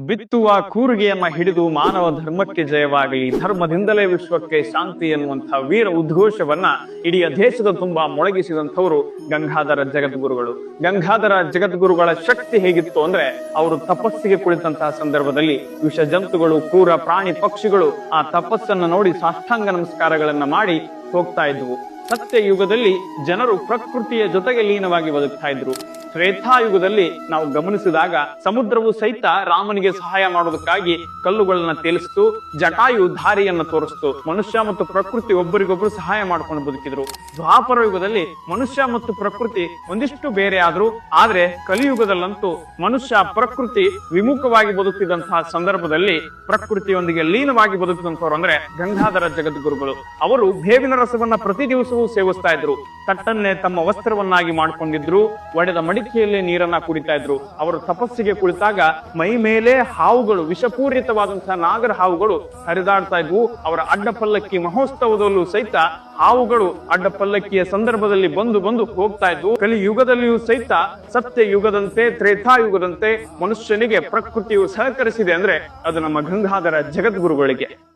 ಬಿತ್ತುವ ಕೂರಿಗೆಯನ್ನ ಹಿಡಿದು ಮಾನವ ಧರ್ಮಕ್ಕೆ ಜಯವಾಗಲಿ, ಧರ್ಮದಿಂದಲೇ ವಿಶ್ವಕ್ಕೆ ಶಾಂತಿ ಎನ್ನುವಂತಹ ವೀರ ಉದ್ಘೋಷವನ್ನ ಇಡೀ ದೇಶದ ತುಂಬಾ ಮೊಳಗಿಸಿದಂಥವರು ಗಂಗಾಧರ ಜಗದ್ಗುರುಗಳು. ಗಂಗಾಧರ ಜಗದ್ಗುರುಗಳ ಶಕ್ತಿ ಹೇಗಿತ್ತು ಅಂದ್ರೆ, ಅವರು ತಪಸ್ಸಿಗೆ ಕುಳಿತಂತಹ ಸಂದರ್ಭದಲ್ಲಿ ವಿಷ ಜಂತುಗಳು, ಕ್ರೂರ ಪ್ರಾಣಿ ಪಕ್ಷಿಗಳು ಆ ತಪಸ್ಸನ್ನ ನೋಡಿ ಸಾಷ್ಟಾಂಗ ನಮಸ್ಕಾರಗಳನ್ನ ಮಾಡಿ ಹೋಗ್ತಾ ಇದ್ವು. ಸತ್ಯ ಯುಗದಲ್ಲಿ ಜನರು ಪ್ರಕೃತಿಯ ಜೊತೆಗೆ ಲೀನವಾಗಿ ಬದುಕ್ತಾ ಇದ್ರು. ತ್ರೇತಾಯುಗದಲ್ಲಿ ನಾವು ಗಮನಿಸಿದಾಗ ಸಮುದ್ರವು ಸಹಿತ ರಾಮನಿಗೆ ಸಹಾಯ ಮಾಡೋದಕ್ಕಾಗಿ ಕಲ್ಲುಗಳನ್ನ ತೇಲಿಸ್ತು, ಜಟಾಯು ದಾರಿಯನ್ನ ತೋರಿಸ್ತು. ಮನುಷ್ಯ ಮತ್ತು ಪ್ರಕೃತಿ ಒಬ್ಬರಿಗೊಬ್ಬರು ಸಹಾಯ ಮಾಡ್ಕೊಂಡು ಬದುಕಿದ್ರು. ದ್ವಾಪರ ಯುಗದಲ್ಲಿ ಮನುಷ್ಯ ಮತ್ತು ಪ್ರಕೃತಿ ಒಂದಿಷ್ಟು ಬೇರೆ ಆದ್ರು. ಆದ್ರೆ ಕಲಿಯುಗದಲ್ಲಂತೂ ಮನುಷ್ಯ ಪ್ರಕೃತಿ ವಿಮುಖವಾಗಿ ಬದುಕಿದಂತಹ ಸಂದರ್ಭದಲ್ಲಿ ಪ್ರಕೃತಿಯೊಂದಿಗೆ ಲೀನವಾಗಿ ಬದುಕಿದಂಥವ್ರು ಅಂದ್ರೆ ಗಂಗಾಧರ ಜಗದ್ಗುರುಗಳು. ಅವರು ಬೇವಿನ ರಸವನ್ನ ಪ್ರತಿ ದಿವಸವೂ ಸೇವಿಸ್ತಾ ಇದ್ರು. ತಟ್ಟನ್ನೇ ತಮ್ಮ ವಸ್ತ್ರವನ್ನಾಗಿ ಮಾಡ್ಕೊಂಡಿದ್ರು. ಒಡೆದ ಮಡಿಕೆಯಲ್ಲಿ ನೀರನ್ನ ಕುಡಿತಾ ಇದ್ರು. ಅವರು ತಪಸ್ಸಿಗೆ ಕುಳಿತಾಗ ಮೈ ಮೇಲೆ ಹಾವುಗಳು, ವಿಷಪೂರಿತವಾದಂತಹ ನಾಗರ ಹಾವುಗಳು ಹರಿದಾಡ್ತಾ ಇದ್ವು. ಅವರ ಅಡ್ಡಪಲ್ಲಕ್ಕಿ ಮಹೋತ್ಸವದಲ್ಲೂ ಸಹಿತ ಹಾವುಗಳು ಅಡ್ಡಪಲ್ಲಕ್ಕಿಯ ಸಂದರ್ಭದಲ್ಲಿ ಬಂದು ಬಂದು ಹೋಗ್ತಾ ಇದ್ವು. ಕಲಿಯುಗದಲ್ಲಿಯೂ ಸಹಿತ ಸತ್ಯ ಯುಗದಂತೆ ತ್ರೇತಾಯುಗದಂತೆ ಮನುಷ್ಯನಿಗೆ ಪ್ರಕೃತಿಯು ಸಹಕರಿಸಿದೆ ಅಂದ್ರೆ ಅದು ನಮ್ಮ ಗಂಗಾಧರ ಜಗದ್ಗುರುಗಳಿಗೆ.